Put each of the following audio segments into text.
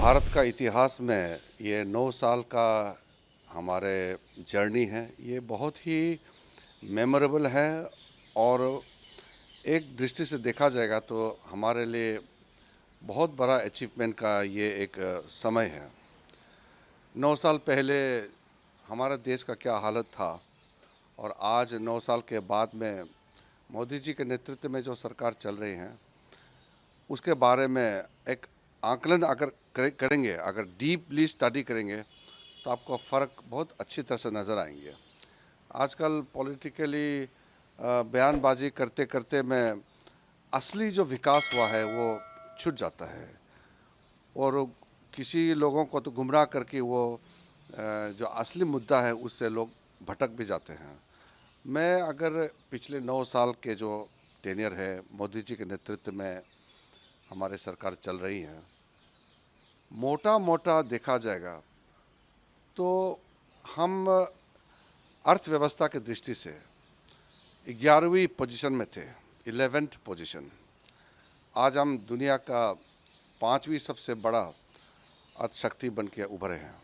भारत का इतिहास में ये 9 साल का हमारे जर्नी है, ये बहुत ही मेमोरेबल है और एक दृष्टि से देखा जाएगा तो हमारे लिए बहुत बड़ा अचीवमेंट का ये एक समय है। 9 साल पहले हमारा देश का क्या हालत था और आज 9 साल के बाद में मोदी जी के नेतृत्व में जो सरकार चल रही है, उसके बारे में एक आकलन अगर करेंगे, अगर डीपली स्टडी करेंगे तो आपको फ़र्क बहुत अच्छी तरह से नज़र आएंगे। आजकल पॉलिटिकली बयानबाजी करते करते में असली जो विकास हुआ है वो छूट जाता है और किसी लोगों को तो गुमराह करके वो जो असली मुद्दा है उससे लोग भटक भी जाते हैं। मैं अगर पिछले 9 साल के जो टेनियर है मोदी जी के नेतृत्व में हमारी सरकार चल रही है, मोटा मोटा देखा जाएगा तो हम अर्थव्यवस्था की दृष्टि से 11वीं पोजीशन में थे, 11th पोजीशन। आज हम दुनिया का 5वीं सबसे बड़ा अर्थशक्ति बन के उभरे हैं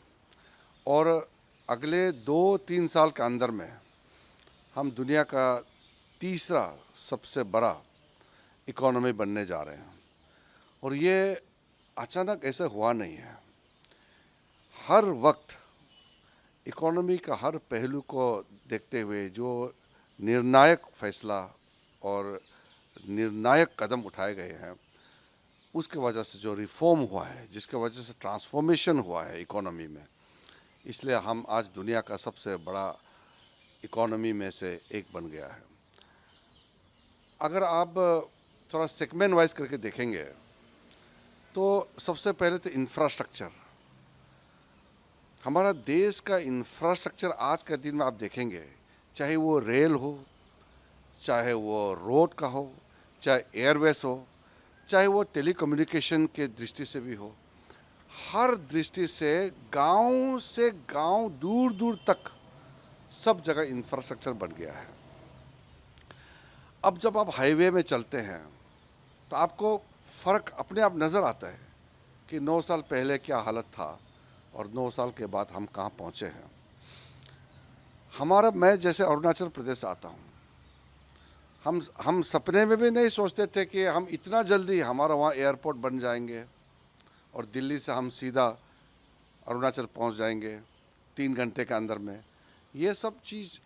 और अगले 2-3 साल के अंदर में हम दुनिया का तीसरा सबसे बड़ा इकोनॉमी बनने जा रहे हैं। और ये अचानक ऐसा हुआ नहीं है। हर वक्त इकोनॉमी का हर पहलू को देखते हुए जो निर्णायक फैसला और निर्णायक कदम उठाए गए हैं, उसके वजह से जो रिफॉर्म हुआ है, जिसके वजह से ट्रांसफॉर्मेशन हुआ है इकोनॉमी में, इसलिए हम आज दुनिया का सबसे बड़ा इकोनॉमी में से एक बन गया है। अगर आप थोड़ा सेगमेंट वाइज करके देखेंगे तो सबसे पहले तो इंफ्रास्ट्रक्चर, हमारा देश का इंफ्रास्ट्रक्चर आज के दिन में आप देखेंगे, चाहे वो रेल हो, चाहे वो रोड का हो, चाहे एयरवेज हो, चाहे वो टेलीकम्युनिकेशन के दृष्टि से भी हो, हर दृष्टि से गांव दूर दूर तक सब जगह इंफ्रास्ट्रक्चर बन गया है। अब जब आप हाईवे में चलते हैं तो आपको फ़र्क अपने आप नज़र आता है कि 9 साल पहले क्या हालत था और 9 साल के बाद हम कहाँ पहुँचे हैं। मैं जैसे अरुणाचल प्रदेश आता हूँ, हम सपने में भी नहीं सोचते थे कि हम इतना जल्दी हमारा वहाँ एयरपोर्ट बन जाएंगे और दिल्ली से हम सीधा अरुणाचल पहुँच जाएंगे 3 घंटे के अंदर में। ये सब चीज़,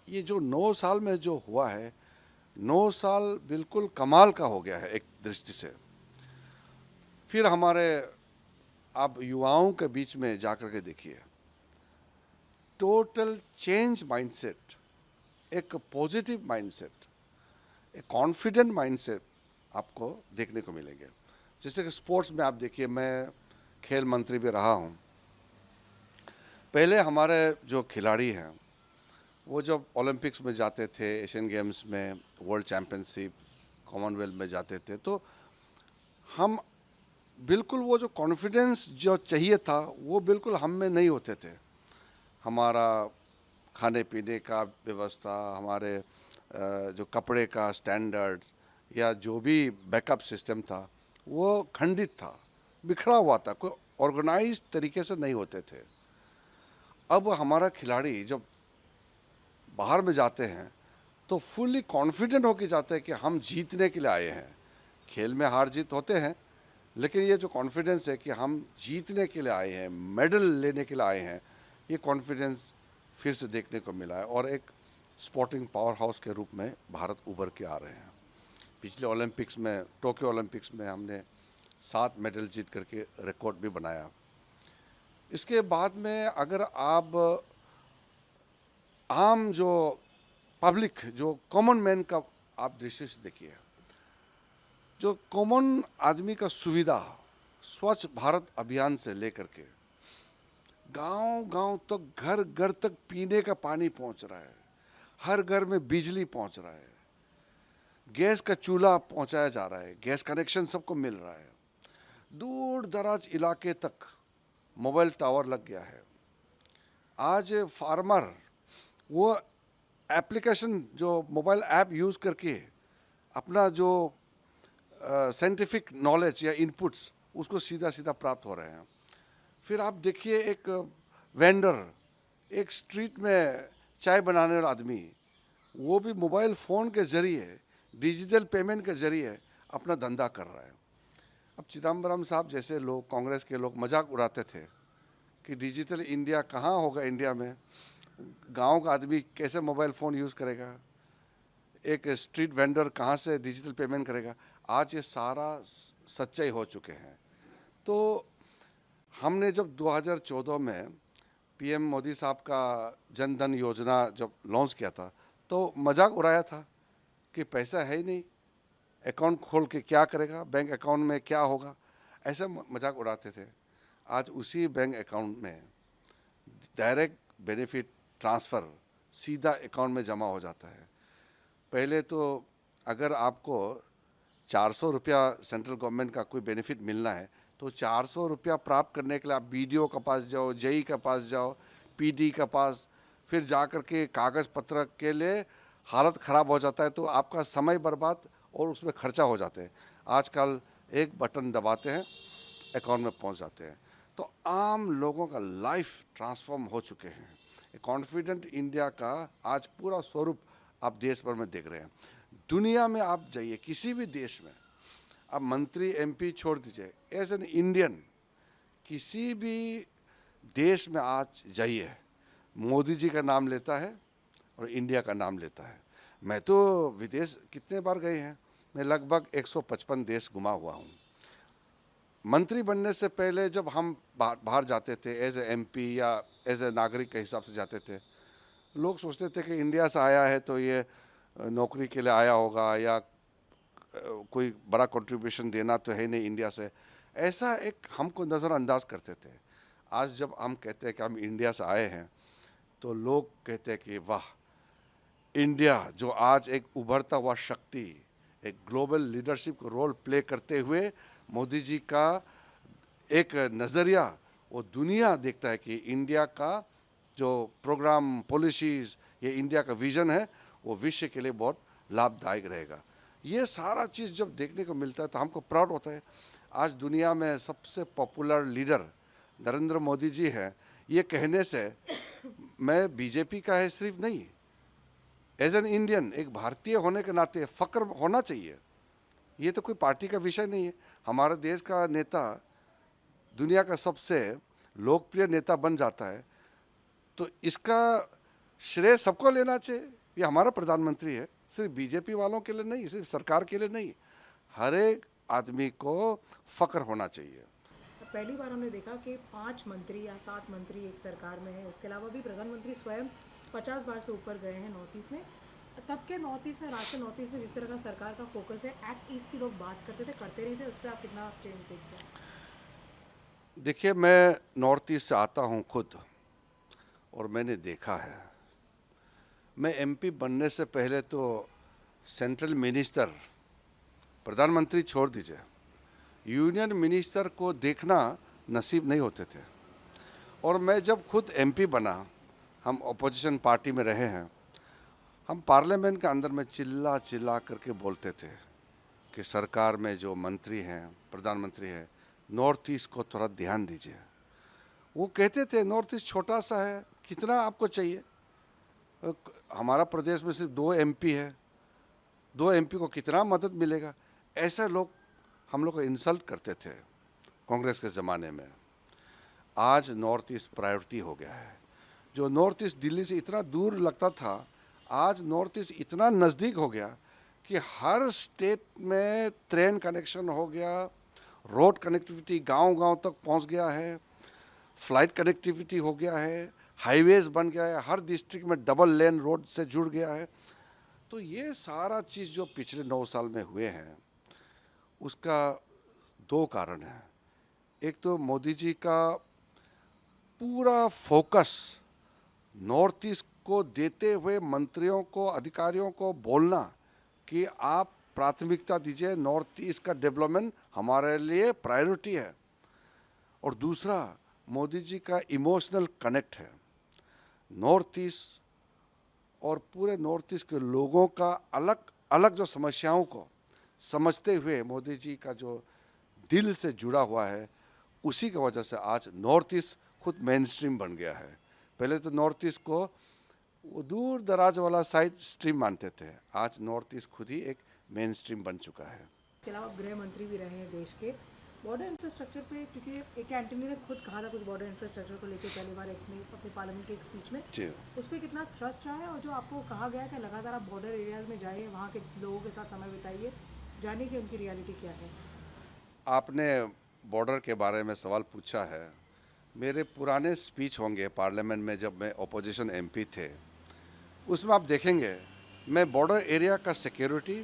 ये जो 9 साल में जो हुआ है, 9 साल बिल्कुल कमाल का हो गया है एक दृष्टि से। फिर आप युवाओं के बीच में जाकर के देखिए, टोटल चेंज माइंडसेट, एक पॉजिटिव माइंडसेट, एक कॉन्फिडेंट माइंडसेट आपको देखने को मिलेंगे। जैसे कि स्पोर्ट्स में आप देखिए, मैं खेल मंत्री भी रहा हूँ। पहले हमारे जो खिलाड़ी हैं वो जब ओलंपिक्स में जाते थे, एशियन गेम्स में, वर्ल्ड चैम्पियनशिप, कॉमनवेल्थ में जाते थे, तो हम बिल्कुल वो जो कॉन्फिडेंस जो चाहिए था वो बिल्कुल हम में नहीं होते थे। हमारा खाने पीने का व्यवस्था, हमारे जो कपड़े का स्टैंडर्ड्स या जो भी बैकअप सिस्टम था वो खंडित था, बिखरा हुआ था, कोई ऑर्गेनाइज तरीके से नहीं होते थे। अब हमारा खिलाड़ी जब बाहर में जाते हैं तो फुल्ली कॉन्फिडेंट होकर जाते हैं कि हम जीतने के लिए आए हैं। खेल में हार जीत होते हैं, लेकिन ये जो कॉन्फिडेंस है कि हम जीतने के लिए आए हैं, मेडल लेने के लिए आए हैं, ये कॉन्फिडेंस फिर से देखने को मिला है और एक स्पोर्टिंग पावर हाउस के रूप में भारत उभर के आ रहे हैं। पिछले ओलंपिक्स में, टोक्यो ओलंपिक्स में हमने 7 मेडल जीत करके रिकॉर्ड भी बनाया। इसके बाद में अगर आप आम जो पब्लिक, जो कॉमन मैन का आप दृष्टि से देखिए, जो कॉमन आदमी का सुविधा, स्वच्छ भारत अभियान से लेकर के गांव गांव तक, घर घर तक पीने का पानी पहुंच रहा है, हर घर में बिजली पहुंच रहा है, गैस का चूल्हा पहुंचाया जा रहा है, गैस कनेक्शन सबको मिल रहा है, दूर दराज इलाके तक मोबाइल टावर लग गया है। आज फार्मर वो एप्लीकेशन, जो मोबाइल ऐप यूज़ करके अपना जो साइंटिफिक नॉलेज या इनपुट्स उसको सीधा सीधा प्राप्त हो रहे हैं। फिर आप देखिए एक वेंडर, एक स्ट्रीट में चाय बनाने वाला आदमी, वो भी मोबाइल फ़ोन के ज़रिए, डिजिटल पेमेंट के ज़रिए अपना धंधा कर रहा है। अब चिदम्बरम साहब जैसे लोग, कांग्रेस के लोग मजाक उड़ाते थे कि डिजिटल इंडिया कहाँ होगा इंडिया में, गांव का आदमी कैसे मोबाइल फ़ोन यूज़ करेगा, एक स्ट्रीट वेंडर कहाँ से डिजिटल पेमेंट करेगा। आज ये सारा सच्चाई हो चुके हैं। तो हमने जब 2014 में पीएम मोदी साहब का जन धन योजना जब लॉन्च किया था तो मजाक उड़ाया था कि पैसा है ही नहीं, अकाउंट खोल के क्या करेगा, बैंक अकाउंट में क्या होगा, ऐसा मजाक उड़ाते थे। आज उसी बैंक अकाउंट में डायरेक्ट बेनिफिट ट्रांसफ़र सीधा अकाउंट में जमा हो जाता है। पहले तो अगर आपको 400 रुपया सेंट्रल गवर्नमेंट का कोई बेनिफिट मिलना है तो 400 रुपया प्राप्त करने के लिए आप बीडीओ के पास जाओ, जेई के पास जाओ, पीडी के पास, फिर जा कर के कागज़ पत्र के लिए हालत ख़राब हो जाता है, तो आपका समय बर्बाद और उसमें खर्चा हो जाते हैं। आजकल एक बटन दबाते हैं, अकाउंट में पहुंच जाते हैं। तो आम लोगों का लाइफ ट्रांसफॉर्म हो चुके हैं। कॉन्फिडेंट इंडिया का आज पूरा स्वरूप आप देश भर में देख रहे हैं। दुनिया में आप जाइए, किसी भी देश में, अब मंत्री एमपी छोड़ दीजिए, एज एन इंडियन किसी भी देश में आज जाइए, मोदी जी का नाम लेता है और इंडिया का नाम लेता है। मैं तो विदेश कितने बार गए हैं, मैं लगभग 155 देश घुमा हुआ हूँ। मंत्री बनने से पहले जब हम बाहर जाते थे एज ए एमपी या एज ए नागरिक के हिसाब से जाते थे, लोग सोचते थे कि इंडिया से आया है तो ये नौकरी के लिए आया होगा या कोई बड़ा कंट्रीब्यूशन देना तो है नहीं इंडिया से, ऐसा एक हमको नज़रअंदाज करते थे। आज जब हम कहते हैं कि हम इंडिया से आए हैं तो लोग कहते हैं कि वाह, इंडिया जो आज एक उभरता हुआ शक्ति, एक ग्लोबल लीडरशिप का रोल प्ले करते हुए मोदी जी का एक नज़रिया वो दुनिया देखता है कि इंडिया का जो प्रोग्राम पॉलिसीज़, ये इंडिया का विज़न है, वो विश्व के लिए बहुत लाभदायक रहेगा। ये सारा चीज़ जब देखने को मिलता है तो हमको प्राउड होता है। आज दुनिया में सबसे पॉपुलर लीडर नरेंद्र मोदी जी हैं, ये कहने से मैं बीजेपी का है सिर्फ नहीं, एज एन इंडियन, एक भारतीय होने के नाते फ़ख्र होना चाहिए। ये तो कोई पार्टी का विषय नहीं है। हमारे देश का नेता दुनिया का सबसे लोकप्रिय नेता बन जाता है तो इसका श्रेय सबको लेना चाहिए। ये हमारा प्रधानमंत्री है, सिर्फ बीजेपी वालों के लिए नहीं, सिर्फ सरकार के लिए नहीं, हर एक आदमी को फ़ख्र होना चाहिए। पहली बार हमने देखा कि 5 मंत्री या 7 मंत्री एक सरकार में है। उसके अलावा भी प्रधानमंत्री स्वयं 50 बार से ऊपर गए हैं नॉर्थ ईस्ट में। तब के नॉर्थ ईस्ट में, राष्ट्रीय नॉर्थ ईस्ट में जिस तरह का सरकार का फोकस है, एक्ट ईस्ट की लोग बात करते थे, करते नहीं थे, उस पर आप कितना चेंज देखते हैं? देखिए, मैं नॉर्थ ईस्ट से आता हूँ खुद, और मैंने देखा है। मैं एमपी बनने से पहले तो सेंट्रल मिनिस्टर, प्रधानमंत्री छोड़ दीजिए, यूनियन मिनिस्टर को देखना नसीब नहीं होते थे। और मैं जब खुद एमपी बना, हम अपोजिशन पार्टी में रहे हैं, हम पार्लियामेंट के अंदर में चिल्ला चिल्ला करके बोलते थे कि सरकार में जो मंत्री हैं, प्रधानमंत्री हैं, नॉर्थ ईस्ट को थोड़ा ध्यान दीजिए। वो कहते थे नॉर्थ ईस्ट छोटा सा है, कितना आपको चाहिए, हमारा प्रदेश में सिर्फ 2 एमपी है, 2 एमपी को कितना मदद मिलेगा। ऐसे लोग हम लोग को इंसल्ट करते थे कांग्रेस के ज़माने में। आज नॉर्थ ईस्ट प्रायोरिटी हो गया है। जो नॉर्थ ईस्ट दिल्ली से इतना दूर लगता था, आज नॉर्थ ईस्ट इतना नज़दीक हो गया कि हर स्टेट में ट्रेन कनेक्शन हो गया, रोड कनेक्टिविटी गांव-गांव तक पहुंच गया है, फ्लाइट कनेक्टिविटी हो गया है, हाईवेज बन गया है, हर डिस्ट्रिक्ट में डबल लेन रोड से जुड़ गया है। तो ये सारा चीज़ जो पिछले 9 साल में हुए हैं, उसका 2 कारण है। एक तो मोदी जी का पूरा फोकस नॉर्थ ईस्ट को देते हुए मंत्रियों को, अधिकारियों को बोलना कि आप प्राथमिकता दीजिए, नॉर्थ ईस्ट का डेवलपमेंट हमारे लिए प्रायोरिटी है। और दूसरा, मोदी जी का इमोशनल कनेक्ट है नॉर्थ ईस्ट और पूरे नॉर्थ ईस्ट के लोगों का अलग अलग जो समस्याओं को समझते हुए मोदी जी का जो दिल से जुड़ा हुआ है, उसी की वजह से आज नॉर्थ ईस्ट खुद मेन स्ट्रीम बन गया है। पहले तो नॉर्थ ईस्ट को वो दूर दराज वाला साइड स्ट्रीम मानते थे, आज नॉर्थ ईस्ट खुद ही एक मेन स्ट्रीम बन चुका है। इसके अलावा गृह मंत्री भी रहे हैं देश के। बॉर्डर इंफ्रास्ट्रक्चर पे, क्योंकि एक एंटनी ने खुद कहा था कुछ बॉर्डर इंफ्रास्ट्रक्चर को लेकर पहली बार अपने पार्लियामेंट के एक स्पीच में, जी, उस पर कितना थ्रस्ट रहा है, और जो आपको कहा गया है कि लगातार आप बॉर्डर एरियाज में जाइए, वहाँ के लोगों के साथ समय बिताइए, जानिए कि उनकी रियलिटी क्या है। आपने बॉर्डर के बारे में सवाल पूछा है। मेरे पुराने स्पीच होंगे पार्लियामेंट में जब मैं ओपोजिशन एमपी थे, उसमें आप देखेंगे मैं बॉर्डर एरिया का सिक्योरिटी,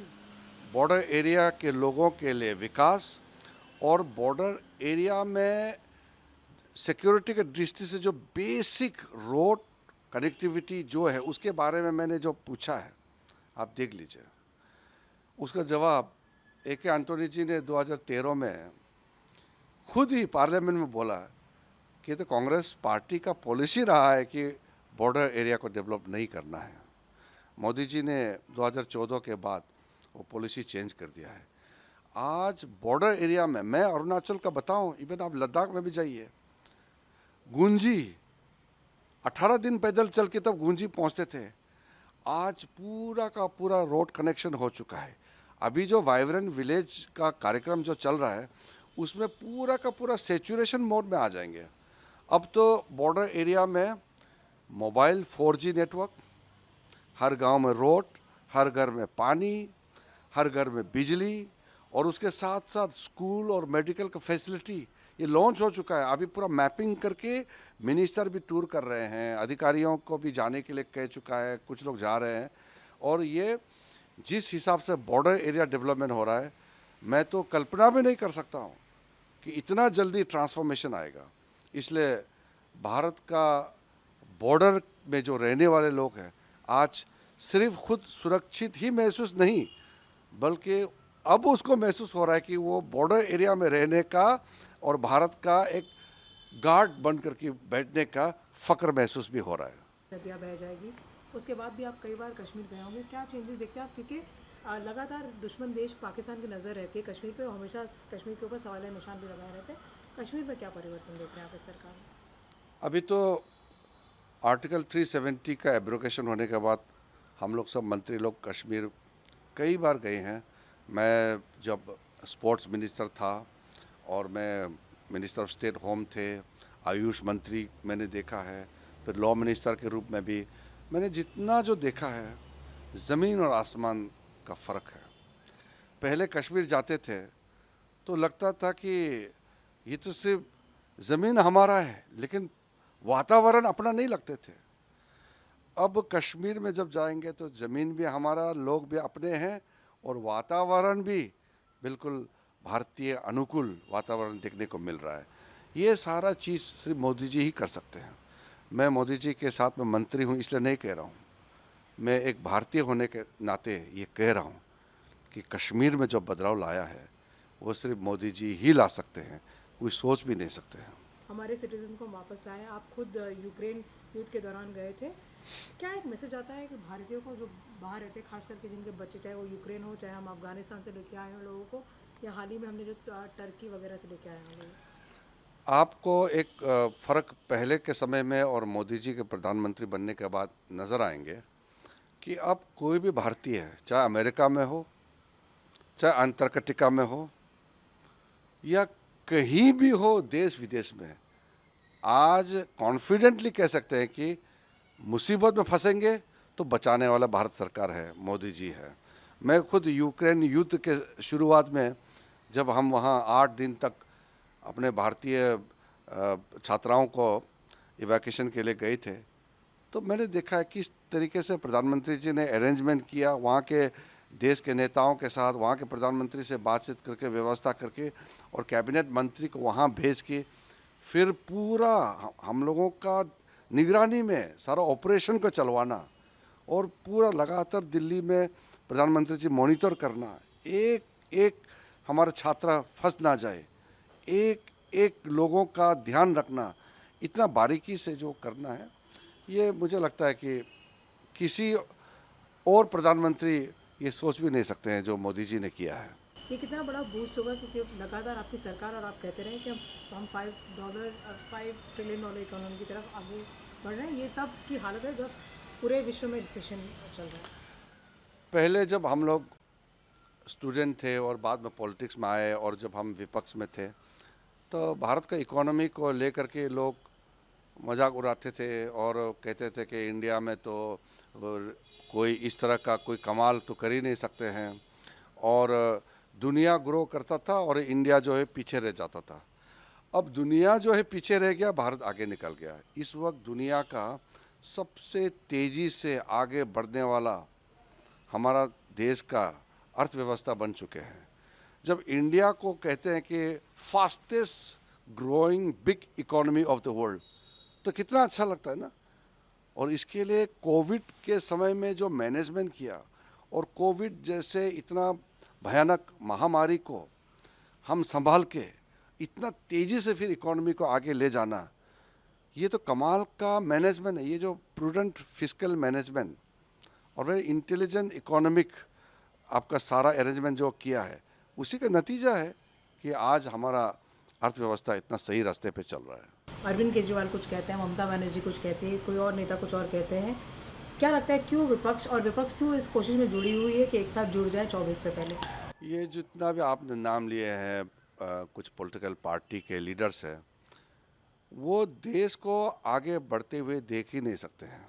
बॉर्डर एरिया के लोगों के लिए विकास और बॉर्डर एरिया में सिक्योरिटी के दृष्टि से जो बेसिक रोड कनेक्टिविटी जो है उसके बारे में मैंने जो पूछा है, आप देख लीजिए उसका जवाब AK एंटोनी जी ने 2013 में खुद ही पार्लियामेंट में बोला कि तो कांग्रेस पार्टी का पॉलिसी रहा है कि बॉर्डर एरिया को डेवलप नहीं करना है। मोदी जी ने 2014 के बाद वो पॉलिसी चेंज कर दिया है। आज बॉर्डर एरिया में, मैं अरुणाचल का बताऊं, इवन आप लद्दाख में भी जाइए, गुंजी 18 दिन पैदल चल के तब गुंजी पहुंचते थे, आज पूरा का पूरा रोड कनेक्शन हो चुका है। अभी जो वाइब्रेंट विलेज का कार्यक्रम जो चल रहा है उसमें पूरा का पूरा सेचुरेशन मोड में आ जाएंगे। अब तो बॉर्डर एरिया में मोबाइल 4G नेटवर्क, हर गांव में रोड, हर घर में पानी, हर घर में बिजली, और उसके साथ साथ स्कूल और मेडिकल का फैसिलिटी ये लॉन्च हो चुका है। अभी पूरा मैपिंग करके मिनिस्टर भी टूर कर रहे हैं, अधिकारियों को भी जाने के लिए कह चुका है, कुछ लोग जा रहे हैं। और ये जिस हिसाब से बॉर्डर एरिया डेवलपमेंट हो रहा है, मैं तो कल्पना भी नहीं कर सकता हूँ कि इतना जल्दी ट्रांसफॉर्मेशन आएगा। इसलिए भारत का बॉर्डर में जो रहने वाले लोग हैं आज सिर्फ खुद सुरक्षित ही महसूस नहीं, बल्कि अब उसको महसूस हो रहा है कि वो बॉर्डर एरिया में रहने का और भारत का एक गार्ड बन करके बैठने का फक्र महसूस भी हो रहा है। नदियाँ बह जाएगी, उसके बाद भी आप कई बार कश्मीर गए होंगे, क्या चेंजेस देखते हैं आप? क्योंकि लगातार दुश्मन देश पाकिस्तान की नज़र रहती है कश्मीर पे, हमेशा कश्मीर के ऊपर सवाल निशान भी लगाए रहते हैं। कश्मीर में क्या परिवर्तन देख रहे हैं आप इस सरकार में? अभी तो आर्टिकल 370 का एब्रोगेशन होने के बाद हम लोग सब मंत्री लोग कश्मीर कई बार गए हैं। मैं जब स्पोर्ट्स मिनिस्टर था और मैं मिनिस्टर ऑफ स्टेट होम थे, आयुष मंत्री मैंने देखा है, फिर लॉ मिनिस्टर के रूप में भी मैंने जितना जो देखा है, ज़मीन और आसमान का फ़र्क है। पहले कश्मीर जाते थे तो लगता था कि ये तो सिर्फ ज़मीन हमारा है, लेकिन वातावरण अपना नहीं लगते थे। अब कश्मीर में जब जाएंगे तो ज़मीन भी हमारा, लोग भी अपने हैं और वातावरण भी बिल्कुल भारतीय अनुकूल वातावरण देखने को मिल रहा है। ये सारा चीज़ सिर्फ मोदी जी ही कर सकते हैं। मैं मोदी जी के साथ में मंत्री हूँ इसलिए नहीं कह रहा हूँ, मैं एक भारतीय होने के नाते ये कह रहा हूँ कि कश्मीर में जो बदलाव लाया है वो सिर्फ मोदी जी ही ला सकते हैं, कोई सोच भी नहीं सकते हैं। हमारे सिटीजन को वापस लाए, आप खुद यूक्रेन युद्ध के दौरान गए थे, क्या एक मैसेज आता है कि भारतीयों को जो बाहर रहते हैं, खास करके जिनके बच्चे, चाहे वो यूक्रेन हो, चाहे हम अफगानिस्तान से लेके आए हैं लोगों को, या हाल ही में हमने जो टर्की वगैरह से लेके आए हैं लोग? आपको एक फ़र्क पहले के समय में और मोदी जी के प्रधानमंत्री बनने के बाद नज़र आएंगे कि अब कोई भी भारतीय है, चाहे अमेरिका में हो, चाहे अंटार्कटिका में हो, या कहीं भी हो देश विदेश में, आज कॉन्फिडेंटली कह सकते हैं कि मुसीबत में फंसेंगे तो बचाने वाला भारत सरकार है, मोदी जी है। मैं खुद यूक्रेन युद्ध के शुरुआत में जब हम वहाँ 8 दिन तक अपने भारतीय छात्राओं को इवैक्यूएशन के लिए गए थे, तो मैंने देखा है किस तरीके से प्रधानमंत्री जी ने अरेंजमेंट किया, वहाँ के देश के नेताओं के साथ, वहाँ के प्रधानमंत्री से बातचीत करके, व्यवस्था करके, और कैबिनेट मंत्री को वहाँ भेज के फिर पूरा हम लोगों का निगरानी में सारा ऑपरेशन को चलवाना और पूरा लगातार दिल्ली में प्रधानमंत्री जी मॉनिटर करना, एक एक हमारा छात्रा फंस ना जाए, एक एक लोगों का ध्यान रखना, इतना बारीकी से जो करना है, ये मुझे लगता है कि किसी और प्रधानमंत्री ये सोच भी नहीं सकते हैं जो मोदी जी ने किया है। ये कितना बड़ा बूस्ट होगा, क्योंकि लगातार आपकी सरकार और आप कहते रहे कि हम $5 ट्रिलियन इकोनॉमी की तरफ आगे बढ़ रहे हैं। ये तब की हालत है जब पूरे विश्व में रिसेशन चल रहा है। पहले जब हम लोग स्टूडेंट थे और बाद में पॉलिटिक्स में आए और जब हम विपक्ष में थे, तो भारत का इकोनॉमी को लेकर के लोग मजाक उड़ाते थे और कहते थे कि इंडिया में तो कोई इस तरह का कोई कमाल तो कर ही नहीं सकते हैं, और दुनिया ग्रो करता था और इंडिया जो है पीछे रह जाता था। अब दुनिया जो है पीछे रह गया, भारत आगे निकल गया। इस वक्त दुनिया का सबसे तेज़ी से आगे बढ़ने वाला हमारा देश का अर्थव्यवस्था बन चुके हैं। जब इंडिया को कहते हैं कि fastest growing big economy of the world, तो कितना अच्छा लगता है ना। और इसके लिए कोविड के समय में जो मैनेजमेंट किया, और कोविड जैसे इतना भयानक महामारी को हम संभाल के इतना तेज़ी से फिर इकोनॉमी को आगे ले जाना, ये तो कमाल का मैनेजमेंट है। ये जो प्रूडेंट फिस्कल मैनेजमेंट और वेरी इंटेलिजेंट इकोनॉमिक आपका सारा अरेंजमेंट जो किया है, उसी का नतीजा है कि आज हमारा अर्थव्यवस्था इतना सही रास्ते पे चल रहा है। अरविंद केजरीवाल कुछ कहते हैं, ममता बनर्जी कुछ कहती है, कोई और नेता कुछ और कहते हैं। क्या लगता है क्यों विपक्ष क्यों इस कोशिश में जुड़ी हुई है कि एक साथ जुड़ जाए 24 से पहले? ये जितना भी आपने नाम लिए हैं कुछ पॉलिटिकल पार्टी के लीडर्स हैं, वो देश को आगे बढ़ते हुए देख ही नहीं सकते हैं।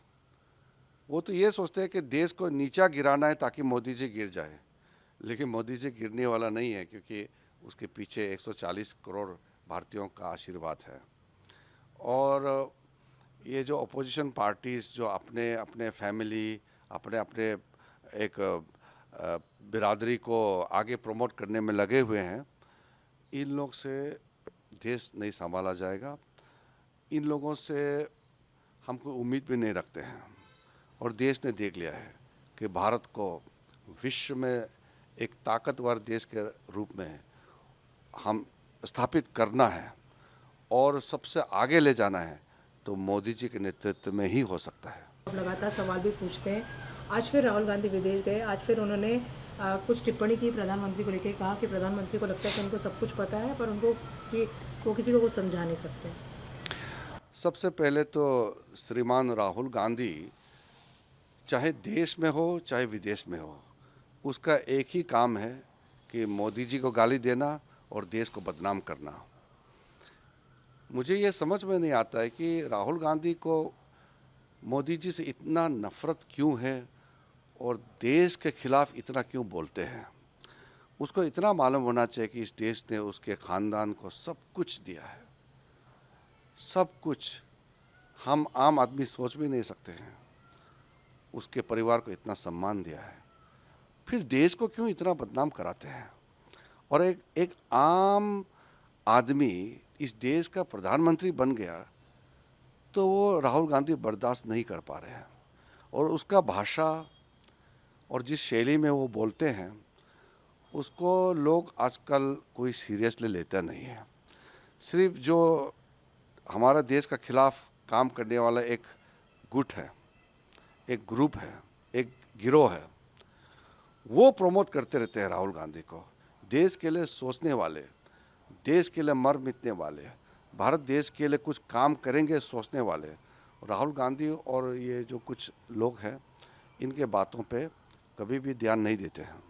वो तो ये सोचते हैं कि देश को नीचा गिराना है ताकि मोदी जी गिर जाए, लेकिन मोदी जी गिरने वाला नहीं है, क्योंकि उसके पीछे 140 करोड़ भारतीयों का आशीर्वाद है। और ये जो अपोजिशन पार्टीज़ जो अपने अपने फैमिली, अपने अपने एक बिरादरी को आगे प्रमोट करने में लगे हुए हैं, इन लोग से देश नहीं संभाला जाएगा। इन लोगों से हम कोई उम्मीद भी नहीं रखते हैं। और देश ने देख लिया है कि भारत को विश्व में एक ताकतवर देश के रूप में हम स्थापित करना है और सबसे आगे ले जाना है, तो मोदी जी के नेतृत्व में ही हो सकता है। आप लगातार सवाल भी पूछते हैं। आज फिर राहुल गांधी विदेश गए, आज फिर उन्होंने कुछ टिप्पणी की प्रधानमंत्री को लेकर। कहा कि प्रधानमंत्री को लगता है कि उनको सब कुछ पता है, पर उनको कि वो किसी को कुछ समझा नहीं सकते। सबसे पहले तो श्रीमान राहुल गांधी चाहे देश में हो चाहे विदेश में हो, उसका एक ही काम है कि मोदी जी को गाली देना और देश को बदनाम करना। मुझे ये समझ में नहीं आता है कि राहुल गांधी को मोदी जी से इतना नफ़रत क्यों है और देश के खिलाफ इतना क्यों बोलते हैं। उसको इतना मालूम होना चाहिए कि इस देश ने उसके ख़ानदान को सब कुछ दिया है, सब कुछ हम आम आदमी सोच भी नहीं सकते हैं। उसके परिवार को इतना सम्मान दिया है, फिर देश को क्यों इतना बदनाम कराते हैं। और एक आम आदमी इस देश का प्रधानमंत्री बन गया तो वो राहुल गांधी बर्दाश्त नहीं कर पा रहे हैं। और उसका भाषा और जिस शैली में वो बोलते हैं, उसको लोग आजकल कोई सीरियसली लेता नहीं है। सिर्फ जो हमारा देश का खिलाफ काम करने वाला एक गुट है, एक ग्रुप है, एक गिरोह है, वो प्रमोट करते रहते हैं राहुल गांधी को। देश के लिए सोचने वाले, देश के लिए मर मिटने वाले, भारत देश के लिए कुछ काम करेंगे सोचने वाले राहुल गांधी और ये जो कुछ लोग हैं, इनके बातों पे कभी भी ध्यान नहीं देते हैं।